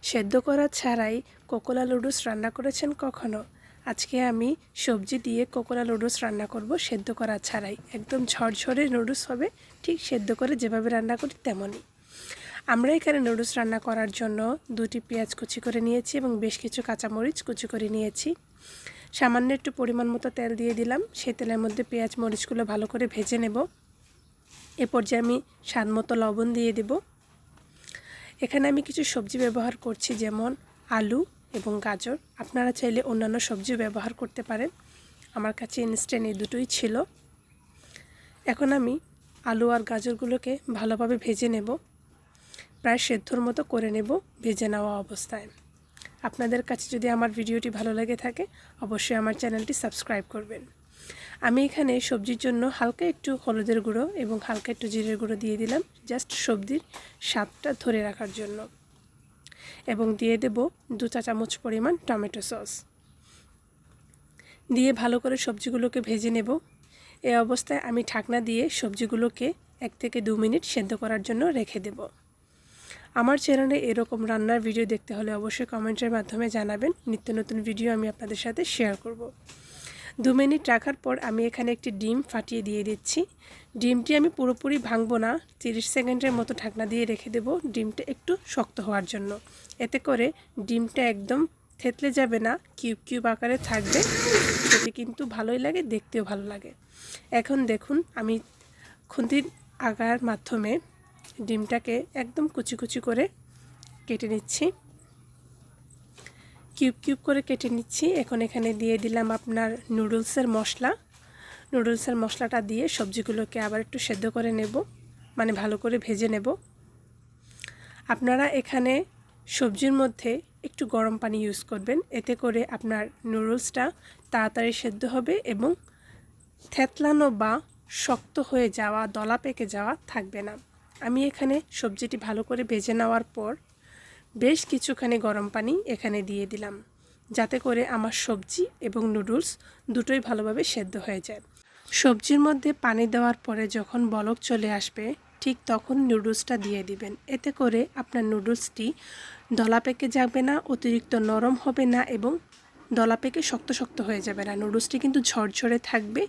সেদ্ধ করা ছাড়াই কোকোলা নুডলস রান্না করেছেন কখনো? আজকে আমি সবজি দিয়ে কোকোলা নুডলস রান্না করব সেদ্ধ করা ছাড়াই। একদম ঝরঝরে নুডলস হবে, ঠিক সেদ্ধ করে যেভাবে রান্না করি তেমনই। আমরা এখানে নুডলস রান্না করার জন্য 2টি পেঁয়াজ কুচি করে নিয়েছি এবং বেশ কিছু কাঁচামরিচ কুচি করে নিয়েছি। সামান্য একটু পরিমাণ মতো তেল দিয়ে দিলাম। সেই তেলের মধ্যে পেঁয়াজ মরিচগুলো ভালো করে ভেজে নেব। এ পর্যায়ে আমি স্বাদ মতো লবণ দিয়ে দেব। এখানে আমি কিছু সবজি ব্যবহার করছি, যেমন আলু এবং গাজর। আপনারা চাইলে অন্যান্য সবজিও ব্যবহার করতে পারেন। আমার কাছে ইনস্ট্যান্ট এই দুটোই ছিল। এখন আমি আলু আর গাজরগুলোকে ভালোভাবে ভেজে নেব, প্রায় সেদ্ধর মতো করে নেব ভেজে নেওয়া অবস্থায়। আপনাদের কাছে যদি আমার ভিডিওটি ভালো লেগে থাকে অবশ্যই আমার চ্যানেলটি সাবস্ক্রাইব করবেন। আমি এখানে সবজির জন্য হালকা একটু হলুদের গুঁড়ো এবং হালকা একটু জিরের গুঁড়ো দিয়ে দিলাম, জাস্ট সবজির স্বাদটা ধরে রাখার জন্য। এবং দিয়ে দেব 2 চা চামচ পরিমাণ টমেটো সস। দিয়ে ভালো করে সবজিগুলোকে ভেজে নেব। এই অবস্থায় আমি ঢাকনা দিয়ে সবজিগুলোকে 1 থেকে 2 মিনিট সেদ্ধ করার জন্য রেখে দেব। আমার চ্যানেলে এরকম রান্নার ভিডিও দেখতে হলে অবশ্যই কমেন্টের মাধ্যমে জানাবেন। নিত্য নতুন ভিডিও আমি আপনাদের সাথে শেয়ার করব। 2 মিনিট রাখার পর আমি এখানে একটি ডিম ফাটিয়ে দিয়ে দিচ্ছি। ডিমটি আমি পুরোপুরি ভাঙবো না, 30 সেকেন্ডের মতো ঢাকনা দিয়ে রেখে দেব, ডিমটা একটু শক্ত হওয়ার জন্য। এতে করে ডিমটা একদম থেতলে যাবে না, কিউব কিউব আকারে থাকবে। খেতে কিন্তু ভালোই লাগে, দেখতেও ভালো লাগে। এখন দেখুন আমি খুন্তির আগার মাধ্যমে ডিমটাকে একদম কুচি কুচি করে কেটে নিচ্ছি, কিউব কিউব করে কেটে নিচ্ছি। এখন এখানে দিয়ে দিলাম আপনার নুডলসের মশলা। নুডলসের মশলাটা দিয়ে সবজিগুলোকে আবার একটু সেদ্ধ করে নেব, মানে ভালো করে ভেজে নেব। আপনারা এখানে সবজির মধ্যে একটু গরম পানি ইউজ করবেন, এতে করে আপনার নুডলসটা তাড়াতাড়ি সেদ্ধ হবে এবং থেতলানো বা শক্ত হয়ে যাওয়া, দলা পেকে যাওয়া থাকবে না। আমি এখানে সবজিটি ভালো করে ভেজে নেওয়ার পর বেশ কিছুখানি গরম পানি এখানে দিয়ে দিলাম, যাতে করে আমার সবজি এবং নুডলস দুটোই ভালোভাবে সেদ্ধ হয়ে যায়। সবজির মধ্যে পানি দেওয়ার পরে যখন বলক চলে আসবে ঠিক তখন নুডলসটা দিয়ে দিবেন। এতে করে আপনার নুডলসটি দলা পেকে যাবে না, অতিরিক্ত নরম হবে না এবং দলা পেকে শক্ত শক্ত হয়ে যাবে না। নুডলসটি কিন্তু ঝরঝরে থাকবে,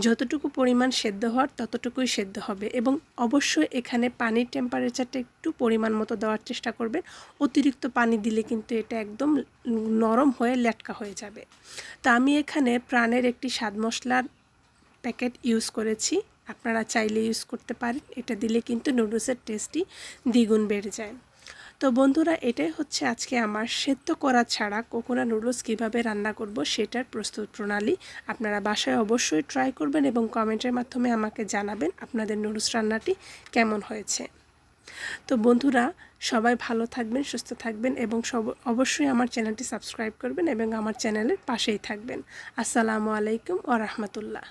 যতটুকু পরিমাণ সেদ্ধ হওয়ার ততটুকুই সেদ্ধ হবে। এবং অবশ্যই এখানে পানির টেম্পারেচারটা একটু পরিমাণ মতো দেওয়ার চেষ্টা করবেন। অতিরিক্ত পানি দিলে কিন্তু এটা একদম নরম হয়ে লেটকা হয়ে যাবে। তো আমি এখানে প্রাণের একটি স্বাদ মশলার প্যাকেট ইউজ করেছি, আপনারা চাইলে ইউজ করতে পারেন। এটা দিলে কিন্তু নুডলসের টেস্টই দ্বিগুণ বেড়ে যায়। তো বন্ধুরা, এটাই হচ্ছে আজকে আমার সেদ্ধ করা ছাড়া কোকোনা নুডলস কীভাবে রান্না করব সেটার প্রস্তুত প্রণালী। আপনারা বাসায় অবশ্যই ট্রাই করবেন এবং কমেন্টের মাধ্যমে আমাকে জানাবেন আপনাদের নুডলস রান্নাটি কেমন হয়েছে। তো বন্ধুরা, সবাই ভালো থাকবেন, সুস্থ থাকবেন এবং অবশ্যই আমার চ্যানেলটি সাবস্ক্রাইব করবেন এবং আমার চ্যানেলের পাশেই থাকবেন। আসসালামু আলাইকুম ওয়া রাহমাতুল্লাহ।